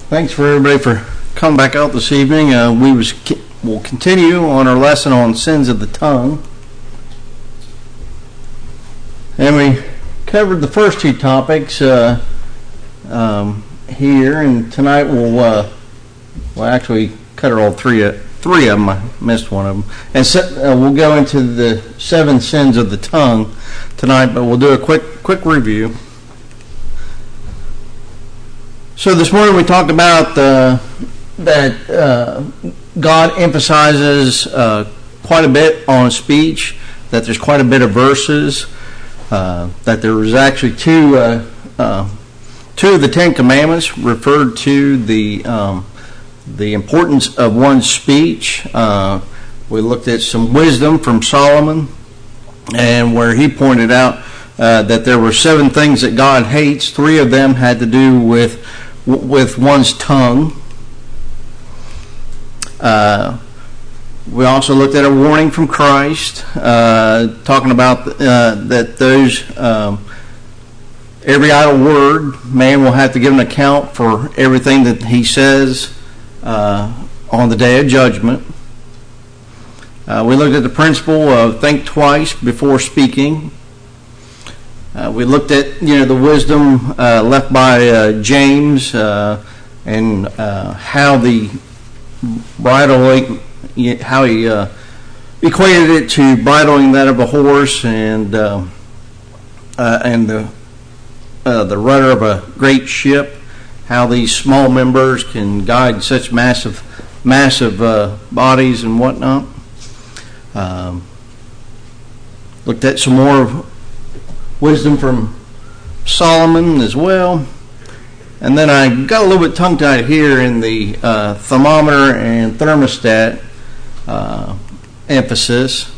Thanks for everybody for coming back out this evening. We'll continue on our lesson on sins of the tongue. And we covered the first two topics here, and tonight we'll actually cover all three of them. I missed one of them. And we'll go into the 7 sins of the tongue tonight, but we'll do a quick review. So this morning we talked about that God emphasizes quite a bit on speech, that there's quite a bit of verses, that there was actually two of the 10 Commandments referred to the importance of one's speech. We looked at some wisdom from Solomon, and where he pointed out that there were 7 things that God hates. 3 of them had to do with one's tongue. We also looked at a warning from Christ, talking about that those every idle word, man will have to give an account for everything that he says on the day of judgment. We looked at the principle of think twice before speaking. We looked at the wisdom left by James and how the bridling, how he equated it to bridling that of a horse and the rudder of a great ship. How these small members can guide such massive bodies and whatnot. Looked at some more wisdom from Solomon as well. And then I got a little bit tongue-tied here in the thermometer and thermostat emphasis.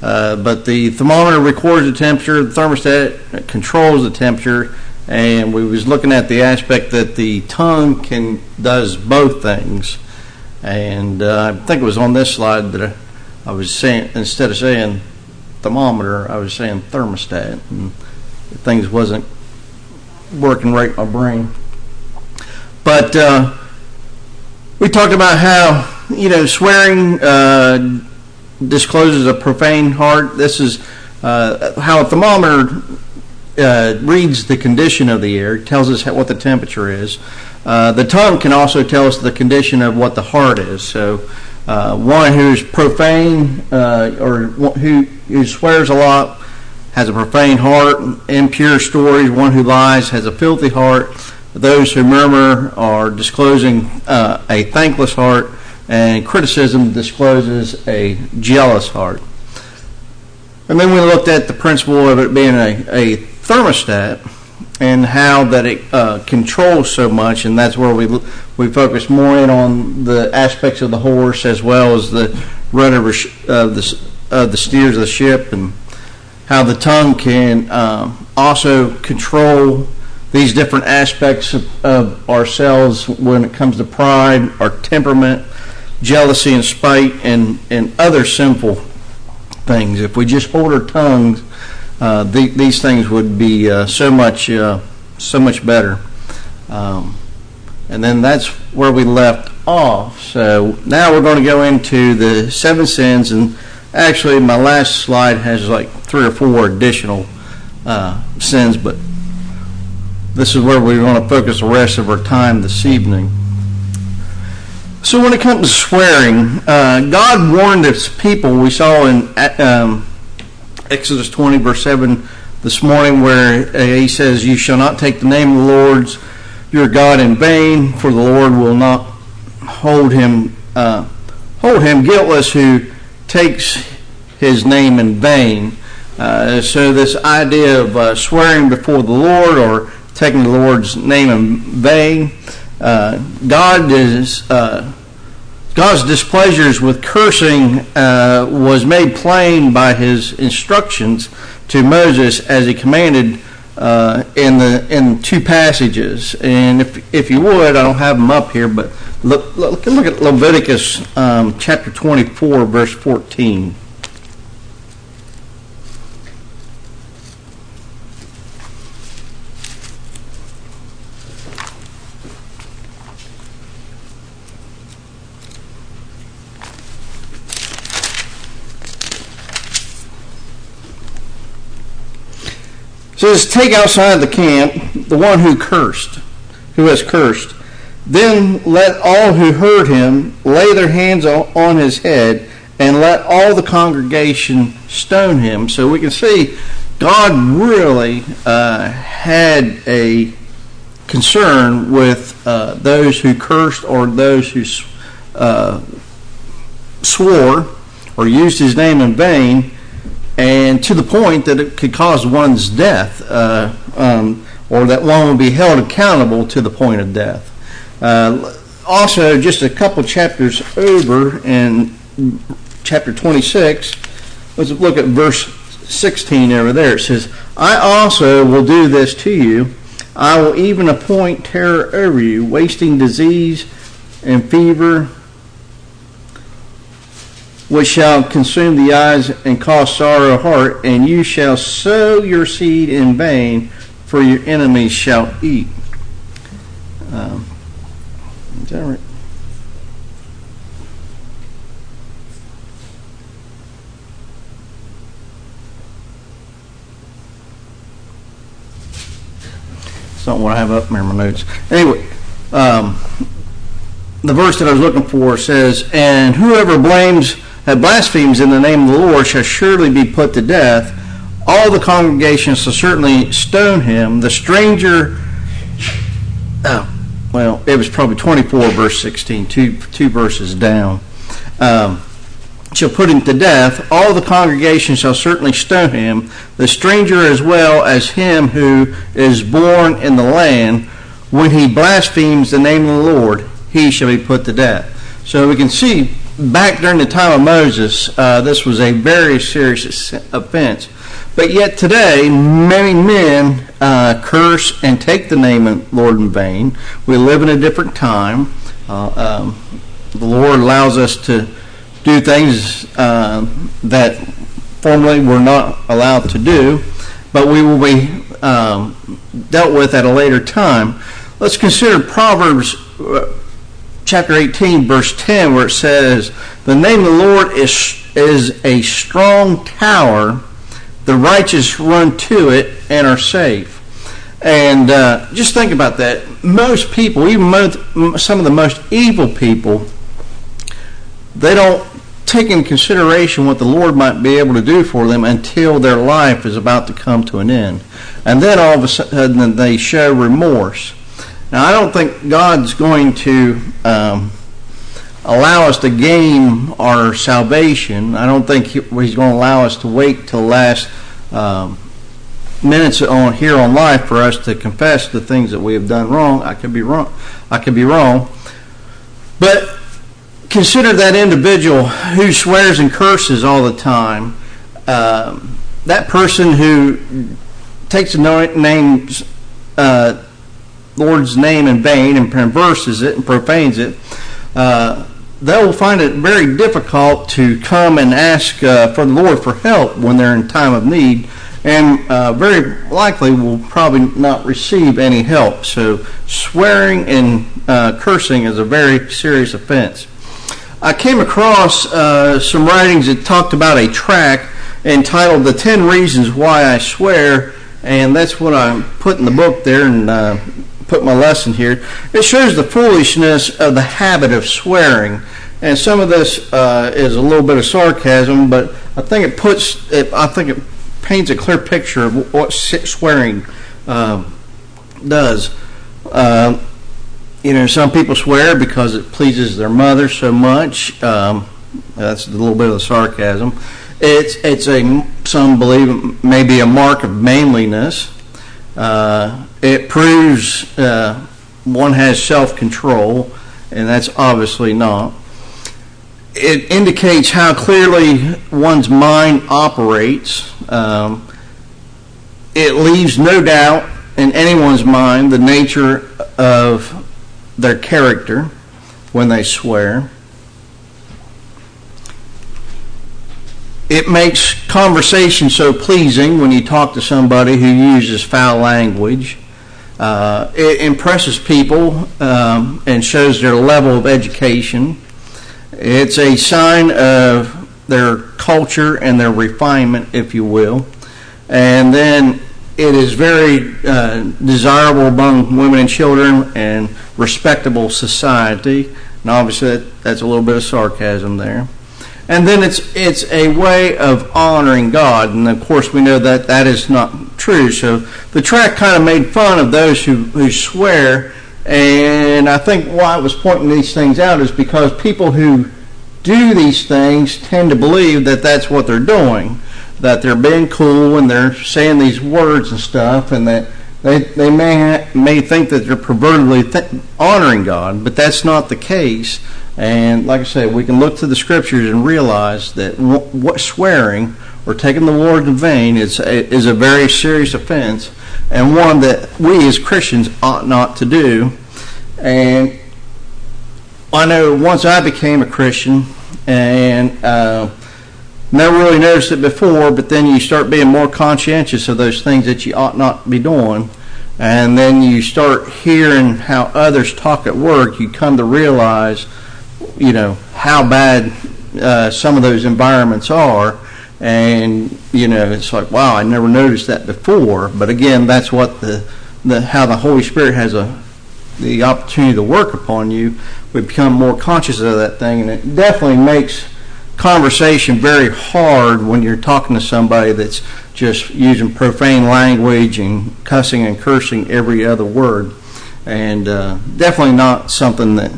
But the thermometer records the temperature, the thermostat controls the temperature, and we was looking at the aspect that the tongue does both things. And I think it was on this slide that I was saying, instead of saying thermometer, I was saying thermostat, and things wasn't working right in my brain. But we talked about how swearing discloses a profane heart. This is how a thermometer reads the condition of the air, tells us what the temperature is. The tongue can also tell us the condition of what the heart is. So one who's profane or who swears a lot has a profane heart. Impure stories, one who lies has a filthy heart. Those who murmur are disclosing a thankless heart, and criticism discloses a jealous heart. And then we looked at the principle of it being a thermostat and how that it controls so much, and that's where we focus more in on the aspects of the horse as well as the rudder of the steers of the ship, and how the tongue can also control these different aspects of ourselves when it comes to pride, our temperament, jealousy and spite, and other sinful things. If we just hold our tongues, these things would be so much better. And then that's where we left off. So now we're going to go into the 7 sins, and actually my last slide has like 3 or 4 additional sins, but this is where we're going to focus the rest of our time this evening. So when it comes to swearing, God warned His people. We saw in Exodus 20, verse 7 this morning, where He says, "You shall not take the name of the Lord your God in vain, for the Lord will not hold him guiltless who takes His name in vain." So this idea of swearing before the Lord or taking the Lord's name in vain, God's displeasures with cursing was made plain by His instructions to Moses as He commanded in 2 passages. And if you would, I don't have them up here, but look at Leviticus chapter 24, verse 14. says, take outside the camp the one who has cursed. Then let all who heard him lay their hands on his head, and let all the congregation stone him. So we can see God really had a concern with those who cursed or those who swore or used his name in vain, and to the point that it could cause one's death, or that one would be held accountable to the point of death. Also, just a couple chapters over in chapter 26, let's look at verse 16 over there. It says, I also will do this to you. I will even appoint terror over you, wasting disease and fever, which shall consume the eyes and cause sorrow of heart, and you shall sow your seed in vain, for your enemies shall eat. Is that right? It's not what I have up there in my notes. Anyway, the verse that I was looking for says, and whoever blasphemes in the name of the Lord shall surely be put to death. All the congregation shall certainly stone him. The stranger, it was probably 24 verse 16, two verses down, shall put him to death. All the congregation shall certainly stone him, the stranger as well as him who is born in the land. When he blasphemes the name of the Lord, he shall be put to death. So we can see back during the time of Moses, this was a very serious offense. But yet today, many men curse and take the name of the Lord in vain. We live in a different time. The Lord allows us to do things that formerly we're not allowed to do, but we will be dealt with at a later time. Let's consider Proverbs chapter 18, verse 10, where it says, the name of the Lord is a strong tower. The righteous run to it and are safe. And just think about that. Most people, even some of the most evil people, they don't take into consideration what the Lord might be able to do for them until their life is about to come to an end. And then all of a sudden they show remorse. Now, I don't think God's going to allow us to gain our salvation. I don't think He's going to allow us to wait till the last minutes here on life for us to confess the things that we have done wrong. I could be wrong. But consider that individual who swears and curses all the time. That person who takes the Lord's name in vain and perverses it and profanes it, they will find it very difficult to come and ask for the Lord for help when they're in time of need, and very likely will probably not receive any help. So swearing and cursing is a very serious offense. I came across some writings that talked about a tract entitled The 10 Reasons Why I Swear, and that's what I put in the book there and put my lesson here. It shows the foolishness of the habit of swearing, and some of this is a little bit of sarcasm, but I think it paints a clear picture of what swearing does. Some people swear because it pleases their mother so much. That's a little bit of the sarcasm. Some believe it may be a mark of manliness. It proves one has self-control, and that's obviously not. It indicates how clearly one's mind operates. It leaves no doubt in anyone's mind the nature of their character when they swear. It makes conversation so pleasing when you talk to somebody who uses foul language. It impresses people and shows their level of education. It's a sign of their culture and their refinement, if you will. And then it is very desirable among women and children and respectable society. And obviously that's a little bit of sarcasm there. And then it's a way of honoring God, and of course we know that that is not true. So the tract kind of made fun of those who swear, and I think why it was pointing these things out is because people who do these things tend to believe that that's what they're doing, that they're being cool and they're saying these words and stuff, and that they may think that they're pervertedly honoring God, but that's not the case. And like I said, we can look to the scriptures and realize that what swearing or taking the Lord in vain is a very serious offense, and one that we as Christians ought not to do. And I know once I became a Christian, and never really noticed it before, but then you start being more conscientious of those things that you ought not be doing, and then you start hearing how others talk at work, you come to realize how bad some of those environments are, and it's like, wow, I never noticed that before. But again, that's what how the Holy Spirit has the opportunity to work upon you. We become more conscious of that thing, and it definitely makes conversation very hard when you're talking to somebody that's just using profane language and cussing and cursing every other word, and definitely not something that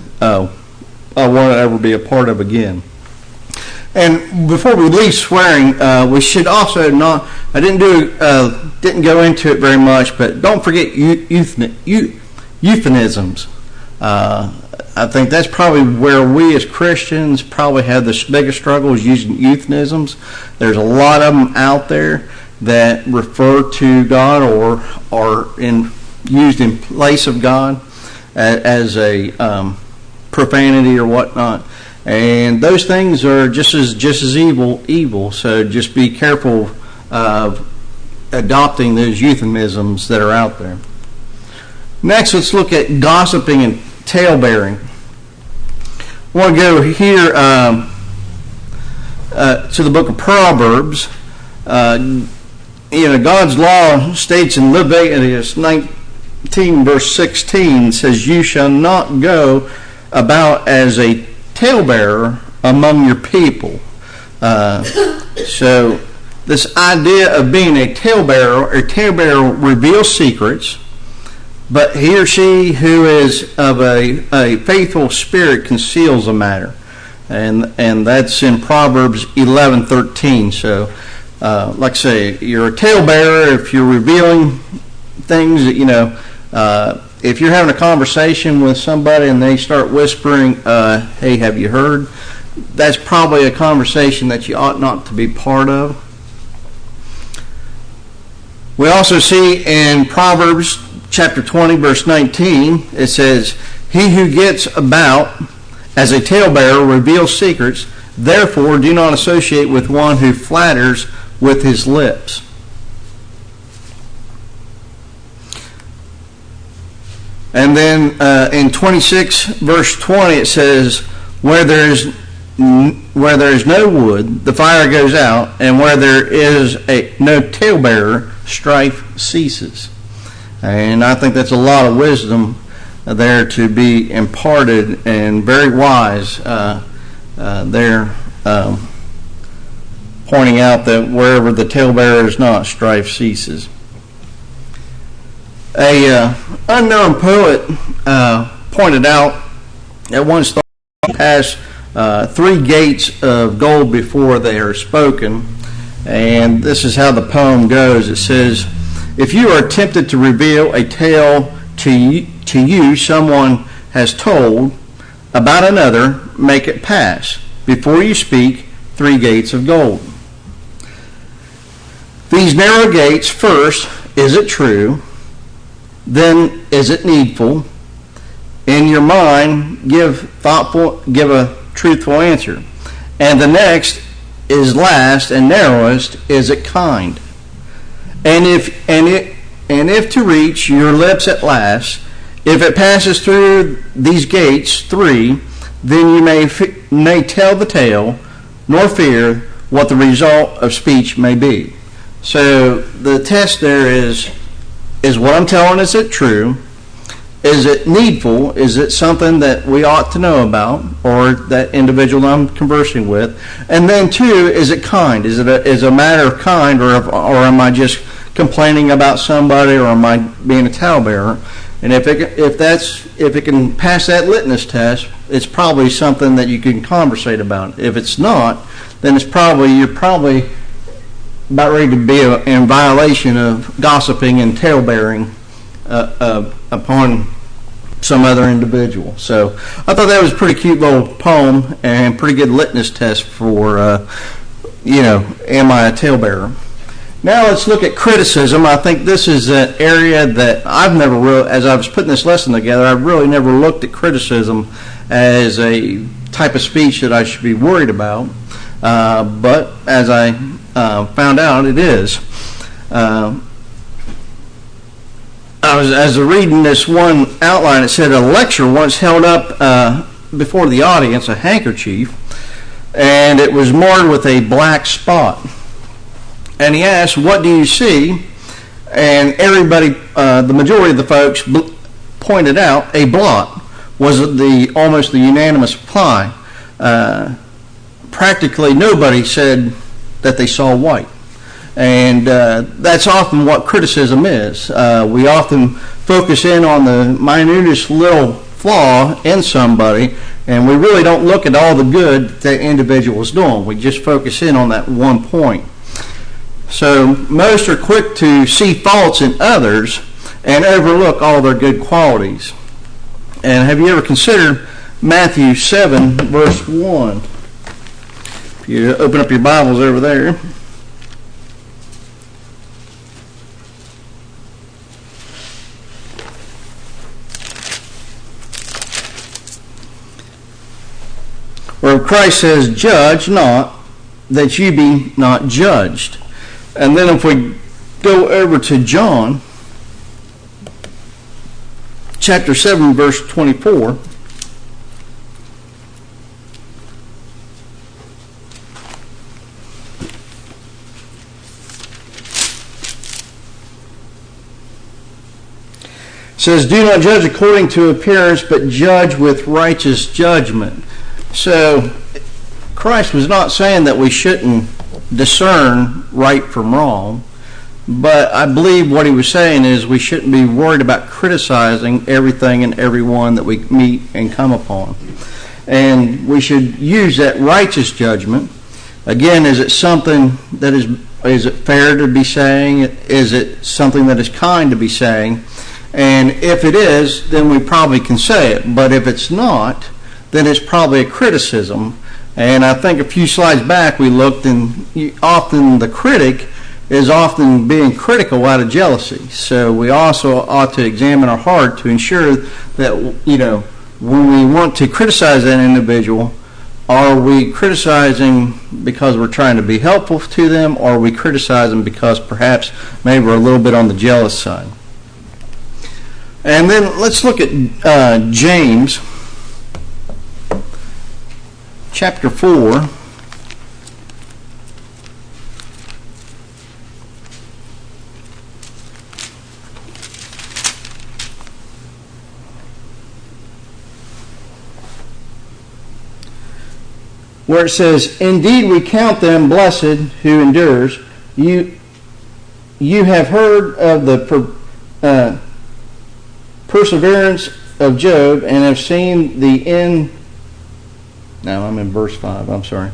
I want to ever be a part of again. And before we leave swearing, we should also not, I didn't go into it very much, but don't forget euphemisms. I think that's probably where we as Christians probably have the biggest struggle, is using euphemisms. There's a lot of them out there that refer to God or are used in place of God as a profanity or whatnot, and those things are just as evil. So just be careful of adopting those euphemisms that are out there. Next, let's look at gossiping and talebearing. I want to go here to the book of Proverbs. God's law states in Leviticus 19 verse 16 says, "You shall not go about as a talebearer among your people." So this idea of being a talebearer reveals secrets, but he or she who is of a faithful spirit conceals a matter, and that's in Proverbs 11:13. So like I say, you're a talebearer if you're revealing things that if you're having a conversation with somebody and they start whispering, hey, have you heard? That's probably a conversation that you ought not to be part of. We also see in Proverbs chapter 20, verse 19, it says, "He who gets about as a talebearer reveals secrets. Therefore, do not associate with one who flatters with his lips." And then in 26 verse 20 it says, where there is no wood, the fire goes out, and where there is no talebearer, strife ceases. And I think that's a lot of wisdom there to be imparted, and very wise there, pointing out that wherever the talebearer is not, strife ceases. A unknown poet pointed out that once thought pass 3 gates of gold before they are spoken, and this is how the poem goes. It says, "If you are tempted to reveal a tale to you someone has told about another, make it pass before you speak 3 gates of gold." These narrow gates: first, is it true? Then, is it needful? In your mind, give a truthful answer. And the next is last and narrowest: is it kind? And if to reach your lips at last, if it passes through these gates 3, then you may tell the tale, nor fear what the result of speech may be. So the test there is what I'm telling, is it true? Is it needful? Is it something that we ought to know about, or that individual I'm conversing with? And then two, is it kind? Is it a matter of kind, or am I just complaining about somebody, or am I being a talebearer? And if it can pass that litmus test, it's probably something that you can conversate about. If it's not, then you're probably about ready to be in violation of gossiping and talebearing upon some other individual. So I thought that was a pretty cute little poem and pretty good litmus test for, am I a talebearer? Now let's look at criticism. I think this is an area that I've never really, as I was putting this lesson together, I've really never looked at criticism as a type of speech that I should be worried about. But as I found out, it is. I was reading this one outline. It said a lecturer once held up before the audience a handkerchief, and it was marred with a black spot. And he asked, "What do you see?" And everybody, the majority of the folks, pointed out a blot was almost the unanimous reply. Practically nobody said that they saw white. And that's often what criticism is. We often focus in on the minutest little flaw in somebody, and we really don't look at all the good that individual is doing. We just focus in on that one point. So most are quick to see faults in others and overlook all their good qualities. And have you ever considered Matthew 7, verse 1? If you open up your Bibles over there. Where Christ says, "Judge not, that you be not judged." And then if we go over to John, chapter 7, verse 24, says, "Do not judge according to appearance, but judge with righteous judgment." So Christ was not saying that we shouldn't discern right from wrong, but I believe what he was saying is we shouldn't be worried about criticizing everything and everyone that we meet and come upon. And we should use that righteous judgment. Again, is it something that is it fair to be saying? Is it something that is kind to be saying? And if it is, then we probably can say it. But if it's not, then it's probably a criticism. And I think a few slides back we looked, and often the critic is often being critical out of jealousy. So we also ought to examine our heart to ensure that, when we want to criticize that individual, are we criticizing because we're trying to be helpful to them, or are we criticizing because perhaps maybe we're a little bit on the jealous side? And then let's look at James chapter 4. Where it says, "Indeed we count them blessed who endures. You have heard of the perseverance of Job, and have seen the end." Now I'm in verse 5. I'm sorry.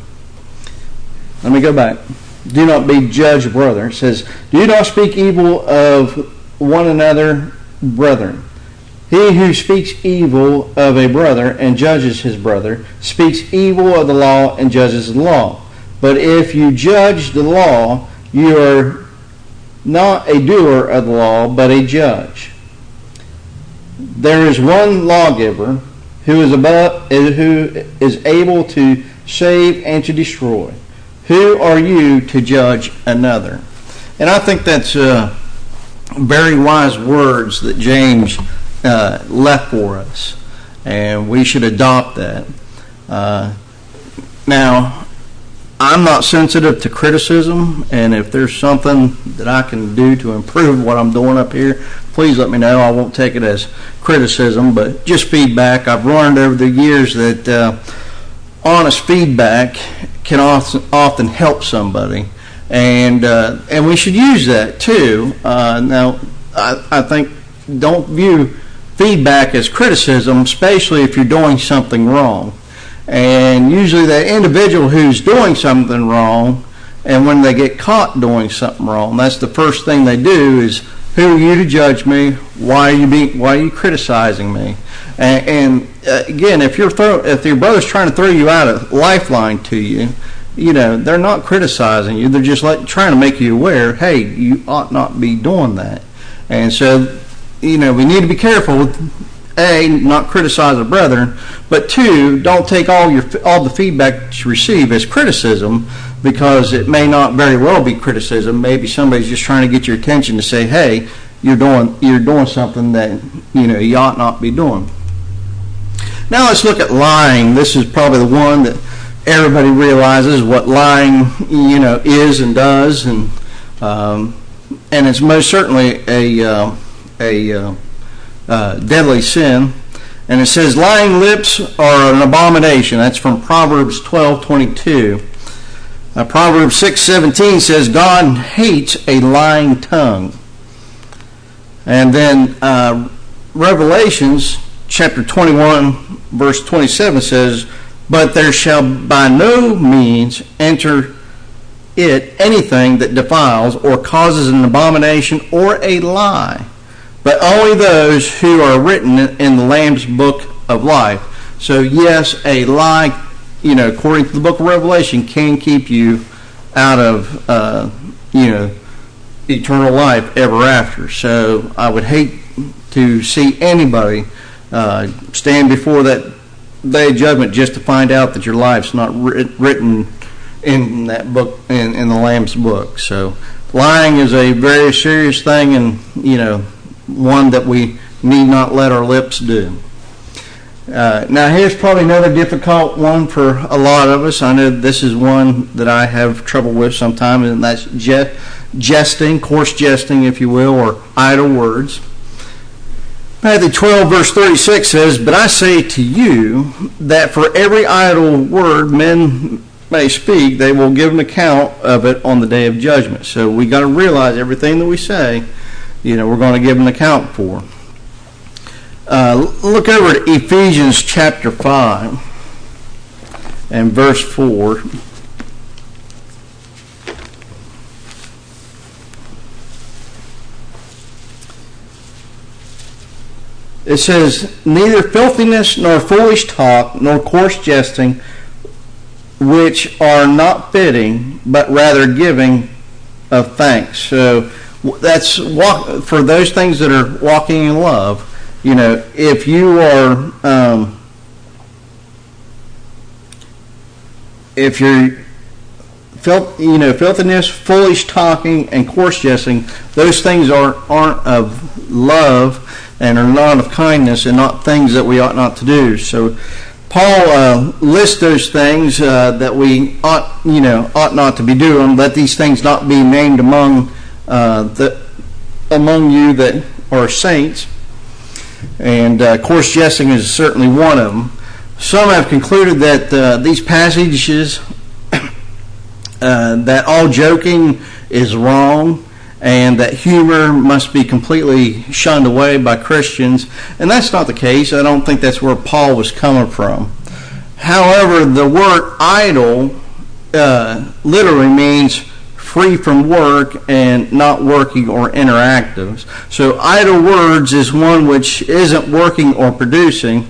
Let me go back. "Do not be judged, brother." It says, "Do not speak evil of one another, brethren. He who speaks evil of a brother and judges his brother speaks evil of the law and judges the law. But if you judge the law, you are not a doer of the law, but a judge. There is one lawgiver who is able to save and to destroy. Who are you to judge another?" And I think that's very wise words that James left for us, and we should adopt that. Now, I'm not sensitive to criticism, and if there's something that I can do to improve what I'm doing up here, please let me know. I won't take it as criticism, but just feedback. I've learned over the years that honest feedback can often help somebody, and we should use that too. Now, I think don't view feedback as criticism, especially if you're doing something wrong. And usually the individual who's doing something wrong, and when they get caught doing something wrong, that's the first thing they do is, who are you to judge me? Why are you criticizing me? And again, if your brother's trying to throw you out a lifeline to you, they're not criticizing you. They're just trying to make you aware, hey, you ought not be doing that. And so, we need to be careful with, A, not criticize a brethren, but 2, don't take all the feedback that you receive as criticism, because it may not very well be criticism. Maybe somebody's just trying to get your attention to say, hey, you're doing something that you ought not be doing. Now let's look at lying. This is probably the one that everybody realizes what lying is and does, and it's most certainly a deadly sin. And it says, lying lips are an abomination. That's from Proverbs 12:22. Proverbs 6:17 says, God hates a lying tongue. And then Revelations chapter 21 verse 27 says, but there shall by no means enter it anything that defiles or causes an abomination or a lie, but only those who are written in the Lamb's book of life. So yes, a lie, according to the book of Revelation, can keep you out of, eternal life ever after. So I would hate to see anybody stand before that day of judgment just to find out that your life's not written in that book, in the Lamb's book. So lying is a very serious thing, and one that we need not let our lips do. Now here's probably another difficult one for a lot of us. I know this is one that I have trouble with sometimes, and that's jesting, coarse jesting, if you will, or idle words. Matthew 12 verse 36 says, but I say to you that for every idle word men may speak, they will give an account of it on the day of judgment. So we got to realize everything that we say, we're going to give an account for. Look over at Ephesians chapter 5 and verse 4. It says, neither filthiness nor foolish talk nor coarse jesting, which are not fitting, but rather giving of thanks. So that's for those things that are walking in love. If you are, if you're, filthiness, foolish talking, and coarse jesting, those things aren't of love and are not of kindness, and not things that we ought not to do. So Paul lists those things that we ought not to be doing. Let these things not be named among you that are saints. And coarse jesting is certainly one of them. Some have concluded that these passages, that all joking is wrong, and that humor must be completely shunned away by Christians. And that's not the case. I don't think that's where Paul was coming from. However, the word idle literally means free from work and not working or interactive. So idle words is one which isn't working or producing.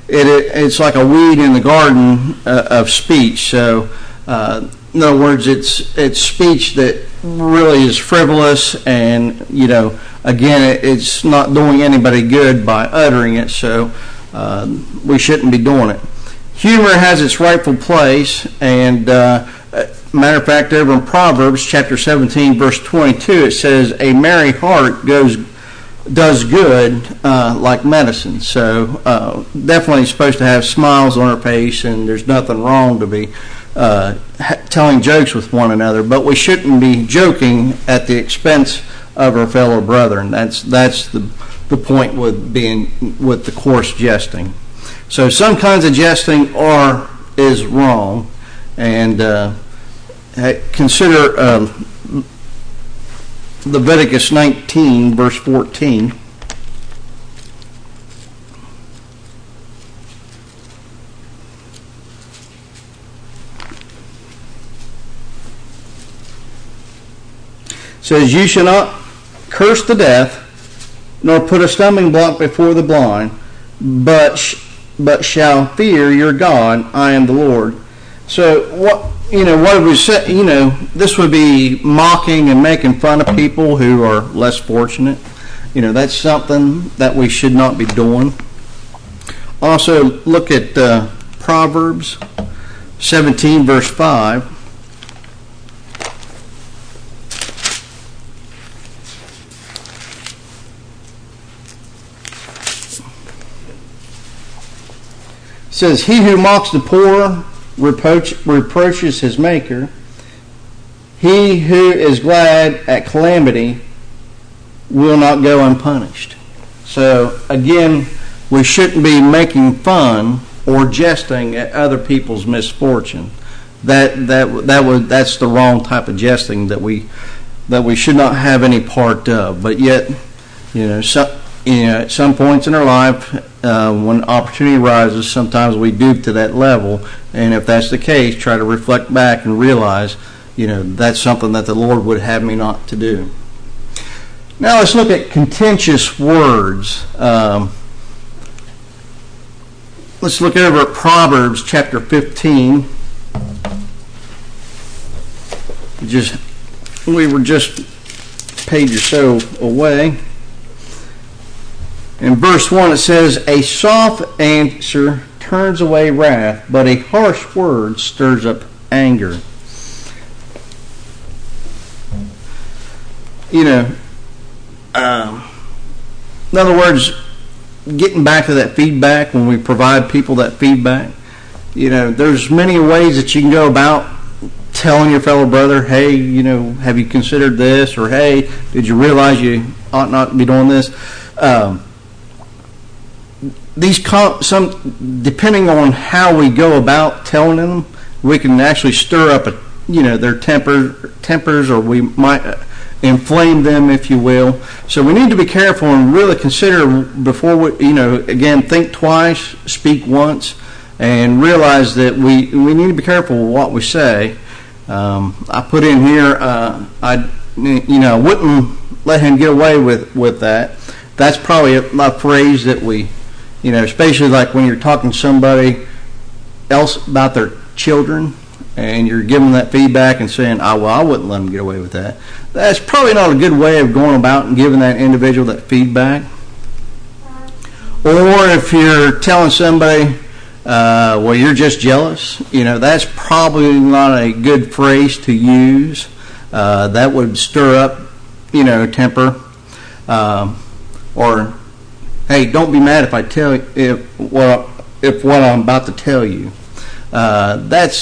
It's like a weed in the garden of speech. So in other words, it's speech that really is frivolous, and again, it's not doing anybody good by uttering it. So we shouldn't be doing it. Humor has its rightful place, and matter of fact, over in Proverbs chapter 17, verse 22, it says, "A merry heart does good like medicine." So definitely supposed to have smiles on our face, and there's nothing wrong to be telling jokes with one another, but we shouldn't be joking at the expense of our fellow brethren. That's the point with the coarse jesting. So some kinds of jesting is wrong, and consider Leviticus 19, verse 14. It says, "You shall not curse to death, nor put a stumbling block before the blind, but shall fear your God. I am the Lord." So what have we said? This would be mocking and making fun of people who are less fortunate. That's something that we should not be doing. Also, look at Proverbs 17, verse 5. It says, "He who mocks the poor reproaches his maker. He who is glad at calamity will not go unpunished." So again, we shouldn't be making fun or jesting at other people's misfortune. That's the wrong type of jesting that we should not have any part of. But yet, at some points in our life, when opportunity arises, sometimes we stoop to that level, and if that's the case, try to reflect back and realize, that's something that the Lord would have me not to do. Now let's look at contentious words. Let's look over at Proverbs chapter 15. We were just a page or so away. In verse 1 it says, "A soft answer turns away wrath, but a harsh word stirs up anger." In other words, getting back to that feedback, when we provide people that feedback, there's many ways that you can go about telling your fellow brother, "Hey, have you considered this?" Or, "Hey, did you realize you ought not to be doing this?" Depending on how we go about telling them, we can actually stir up their tempers, or we might inflame them, if you will. So we need to be careful and really consider before we, again, think twice, speak once, and realize that we need to be careful with what we say. I put in here, I wouldn't let him get away with that. That's probably a phrase that we, especially like when you're talking to somebody else about their children, and you're giving that feedback and saying, I wouldn't let them get away with that. That's probably not a good way of going about and giving that individual that feedback. Or if you're telling somebody, you're just jealous, that's probably not a good phrase to use. That would stir up, temper. Or, "Hey, don't be mad if I tell you if what I'm about to tell you." That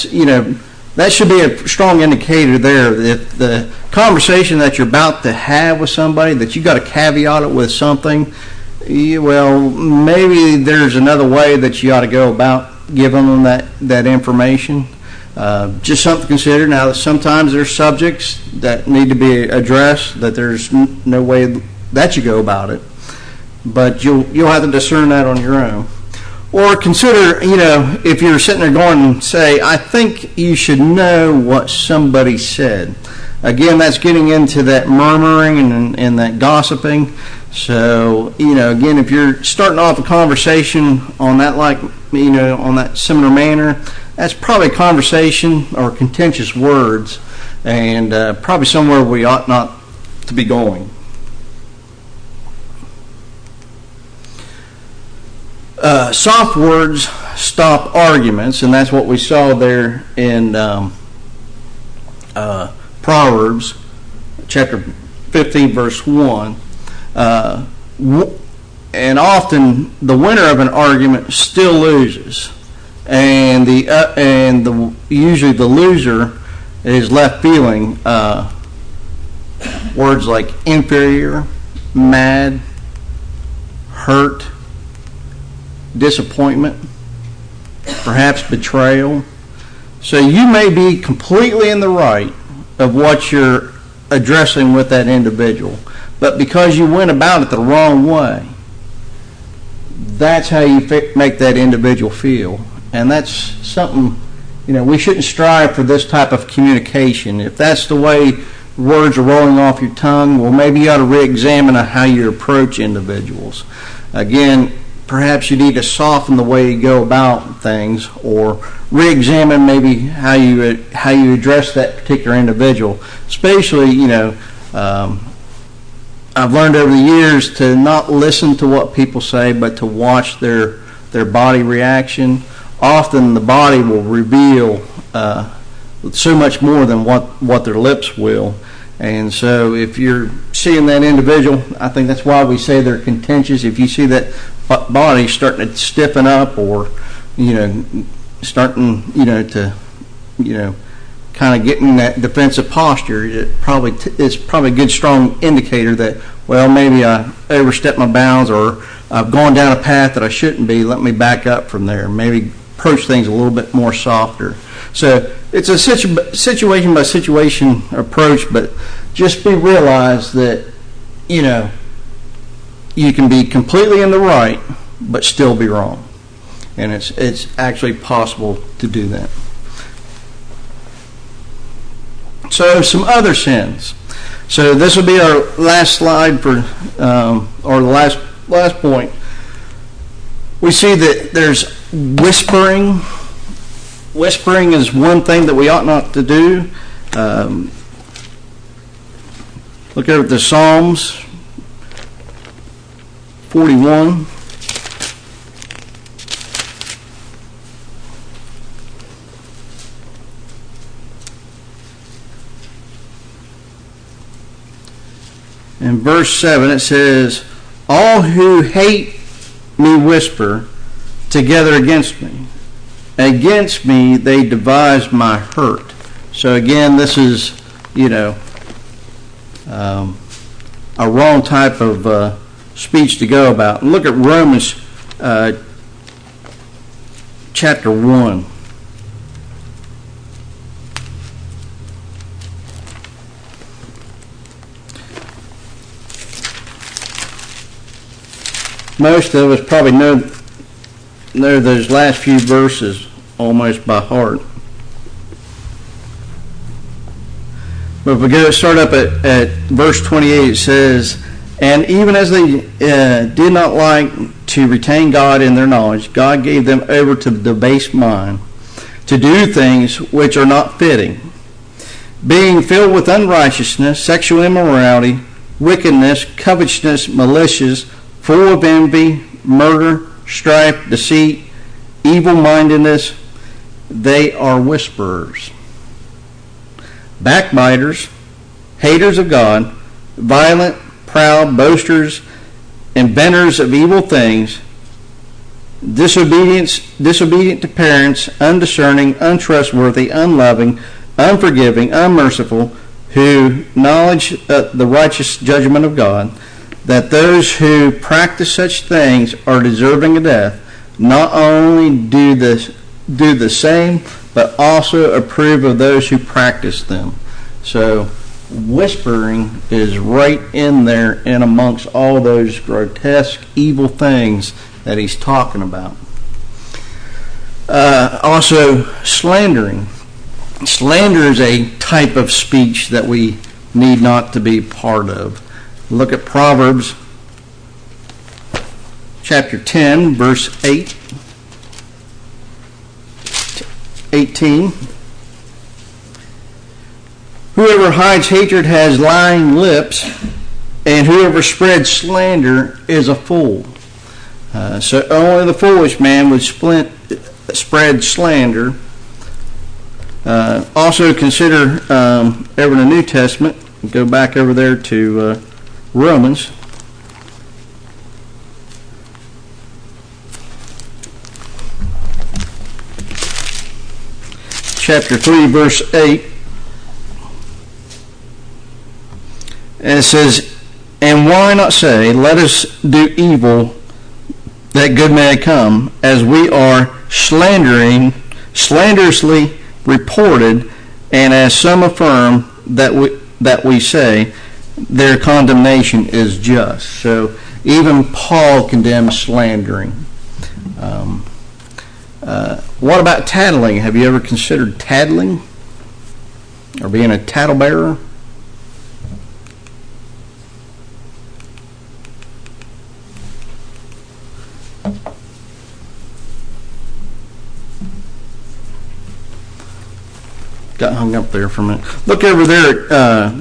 should be a strong indicator there. If the conversation that you're about to have with somebody, that you got to caveat it with something, maybe there's another way that you ought to go about giving them that information. Just something to consider. Now, sometimes there's subjects that need to be addressed that there's no way that you go about it, but you'll have to discern that on your own. Or consider, if you're sitting there going and say, "I think you should know what somebody said." Again, that's getting into that murmuring and that gossiping. So, again, if you're starting off a conversation on that, on that similar manner, that's probably a conversation or contentious words, and probably somewhere we ought not to be going. Soft words stop arguments, and that's what we saw there in Proverbs chapter 15, verse 1. And often the winner of an argument still loses. and usually the loser is left feeling words like inferior, mad, hurt, disappointment, perhaps betrayal. So you may be completely in the right of what you're addressing with that individual, but because you went about it the wrong way, that's how you make that individual feel. And that's something, we shouldn't strive for this type of communication. If that's the way words are rolling off your tongue, well, maybe you ought to re-examine how you approach individuals. Again, perhaps you need to soften the way you go about things, or re-examine maybe how you address that particular individual. Especially, I've learned over the years to not listen to what people say, but to watch their body reaction. Often the body will reveal so much more than what their lips will. And so if you're seeing that individual, I think that's why we say they're contentious. If you see that body starting to stiffen up, or starting to kind of getting that defensive posture, it's probably a good strong indicator that, well, maybe I overstepped my bounds, or I've gone down a path that I shouldn't be. Let me back up from there. Maybe approach things a little bit more softer. So it's a situation by situation approach, but just realize that you can be completely in the right but still be wrong, and it's actually possible to do that. So some other sins. So this will be our last slide or the last point. We see that there's whispering. Whispering is one thing that we ought not to do. Look over at the Psalms 41. In verse 7 it says, "All who hate me whisper together against me. Against me they devise my hurt." So again, this is, a wrong type of speech to go about. Look at Romans chapter 1. Most of us probably know those last few verses almost by heart. But if we start up at verse 28, it says, "And even as they did not like to retain God in their knowledge, God gave them over to the debased mind, to do things which are not fitting, being filled with unrighteousness, sexual immorality, wickedness, covetousness, malicious, full of envy, murder, strife, deceit, evil-mindedness. They are whisperers, backbiters, haters of God, violent, proud, boasters, inventors of evil things, disobedient to parents, undiscerning, untrustworthy, unloving, unforgiving, unmerciful, who acknowledge the righteous judgment of God, that those who practice such things are deserving of death, not only do the same, but also approve of those who practice them." So whispering is right in there and amongst all those grotesque, evil things that he's talking about. Also, slandering. Slander is a type of speech that we need not to be part of. Look at Proverbs chapter 10, verse 18. "Whoever hides hatred has lying lips, and whoever spreads slander is a fool." So only the foolish man would spread slander. Also consider over in the New Testament, go back over there to Romans. chapter 3, verse 8. And it says, "And why not say, let us do evil, that good may come, as we are slanderously reported, and as some affirm that we say, their condemnation is just." So even Paul condemns slandering. What about tattling? Have you ever considered tattling or being a tattlebearer? Got hung up there for a minute. Look over there at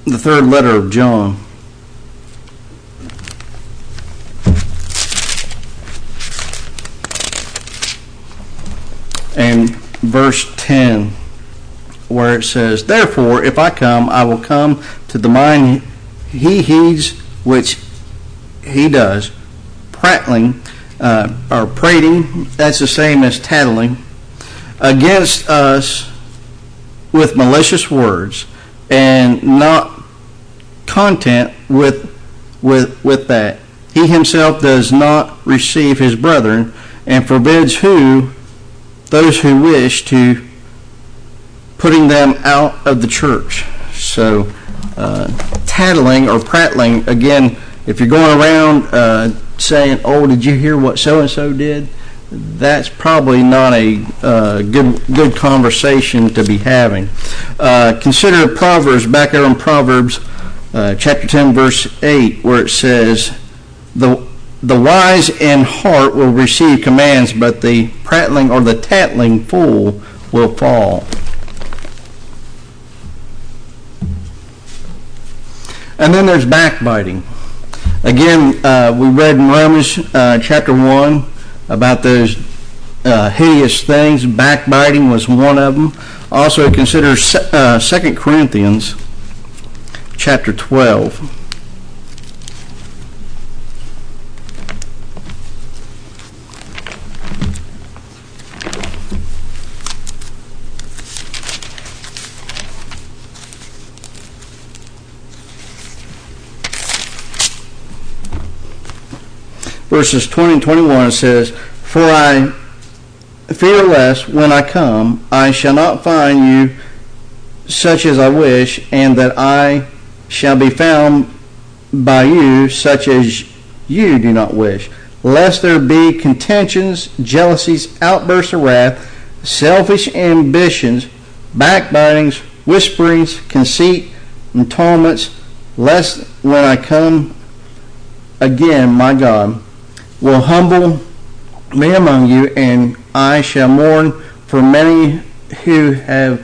the third letter of John. And verse 10, where it says, "Therefore, if I come, I will come to the mind he heeds, which he does, prattling, or prating," that's the same as tattling, "against us with malicious words, and not content with that. He himself does not receive his brethren, and forbids those who wish to, putting them out of the church." So tattling or prattling, again, if you're going around saying, "Oh, did you hear what so-and-so did?" that's probably not a good conversation to be having. Consider Proverbs, back there in Proverbs chapter 10, verse 8, where it says, the wise in heart will receive commands, but the prattling or the tattling fool will fall. And then there's backbiting. Again, we read in Romans chapter 1 about those hideous things. Backbiting was one of them. Also consider 2 Corinthians chapter 12. Verses 20 and 21 says, "For I fear lest when I come, I shall not find you such as I wish, and that I shall be found by you such as you do not wish, lest there be contentions, jealousies, outbursts of wrath, selfish ambitions, backbitings, whisperings, conceit, and tumults, lest when I come again, my God will humble me among you, and I shall mourn for many who have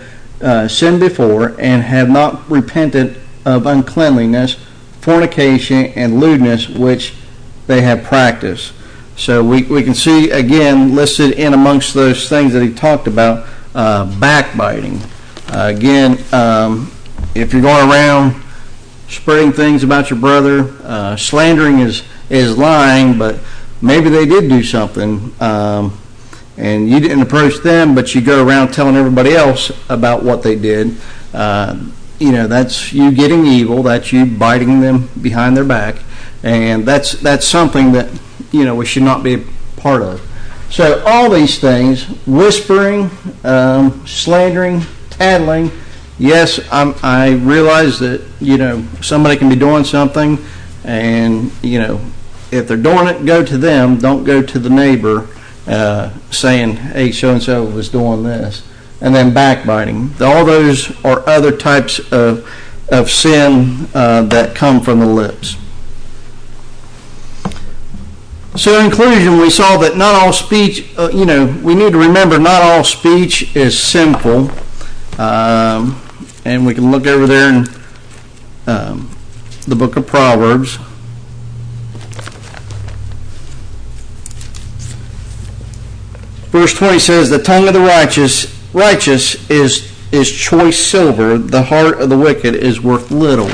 sinned before, and have not repented of uncleanliness, fornication, and lewdness which they have practiced." So we can see, again, listed in amongst those things that he talked about, backbiting. Again, if you're going around spreading things about your brother, slandering is lying, but maybe they did do something, and you didn't approach them, but you go around telling everybody else about what they did. That's you getting evil. That's you biting them behind their back, and that's something that we should not be a part of. So all these things: whispering, slandering, tattling. Yes, I realize that somebody can be doing something, and if they're doing it, go to them. Don't go to the neighbor saying, "Hey, so-and-so was doing this." And then backbiting. All those are other types of sin that come from the lips. So in conclusion, we saw that not all speech, we need to remember not all speech is sinful. And we can look over there in the book of Proverbs. Verse 20 says, "The tongue of the righteous is choice silver. The heart of the wicked is worth little."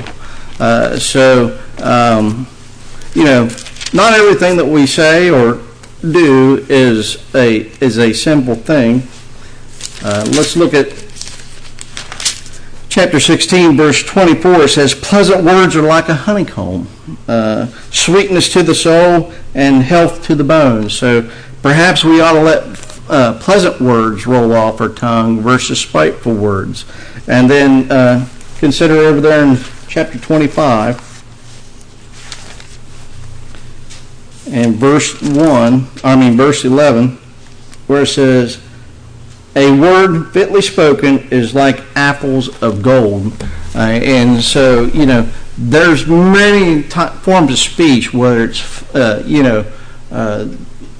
Not everything that we say or do is a simple thing. Let's look at chapter 16, verse 24. It says, pleasant words are like a honeycomb, sweetness to the soul and health to the bones. So perhaps we ought to let pleasant words roll off our tongue versus spiteful words. And then consider over there in chapter 25 and verse 11, where it says, a word fitly spoken is like apples of gold. And so, there's many forms of speech, whether it's,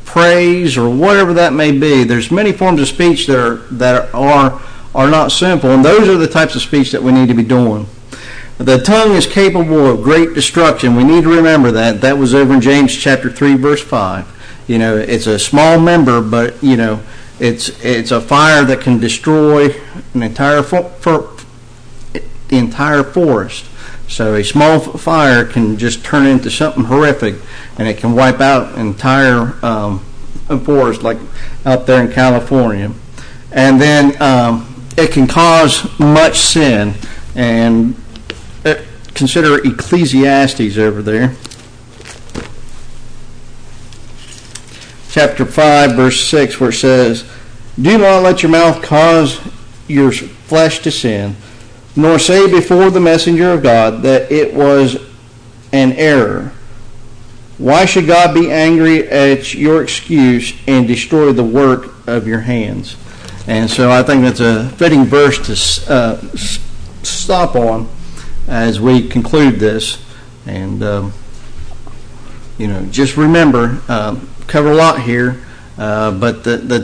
praise or whatever that may be. There's many forms of speech that are not simple, and those are the types of speech that we need to be doing. The tongue is capable of great destruction. We need to remember that. That was over in James chapter 3, verse 5. It's a small member, but, it's a fire that can destroy an entire forest. So a small fire can just turn into something horrific, and it can wipe out an entire forest, like out there in California. And then it can cause much sin. And consider Ecclesiastes over there. Chapter 5, verse 6, where it says, do not let your mouth cause your flesh to sin, nor say before the messenger of God that it was an error. Why should God be angry at your excuse and destroy the work of your hands? And so I think that's a fitting verse to stop on as we conclude this. And, just remember, cover a lot here, but the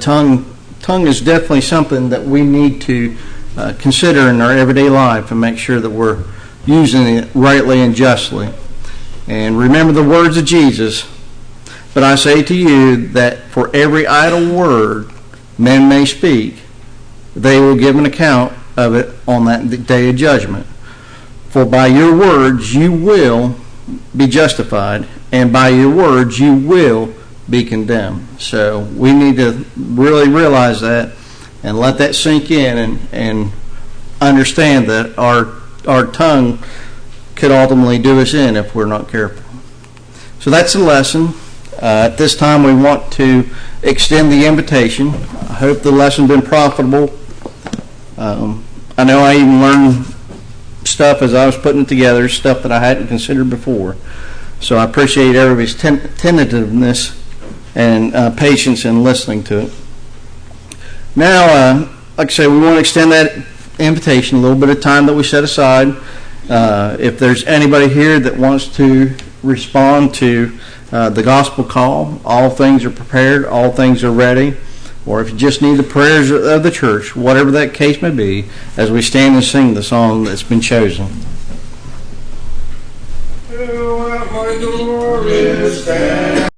tongue is definitely something that we need to consider in our everyday life and make sure that we're using it rightly and justly. And remember the words of Jesus, but I say to you that for every idle word men may speak, they will give an account of it on that day of judgment. For by your words you will be justified, and by your words you will be condemned. So we need to really realize that and let that sink in and understand that our tongue could ultimately do us in if we're not careful. So that's the lesson. At this time we want to extend the invitation. I hope the lesson's been profitable. I know I even learned stuff as I was putting it together, stuff that I hadn't considered before. So I appreciate everybody's tentativeness and patience in listening to it. Now, like I say, we want to extend that invitation, a little bit of time that we set aside. If there's anybody here that wants to respond to the gospel call, all things are prepared, all things are ready. Or if you just need the prayers of the church, whatever that case may be, as we stand and sing the song that's been chosen. Who at my door is standing?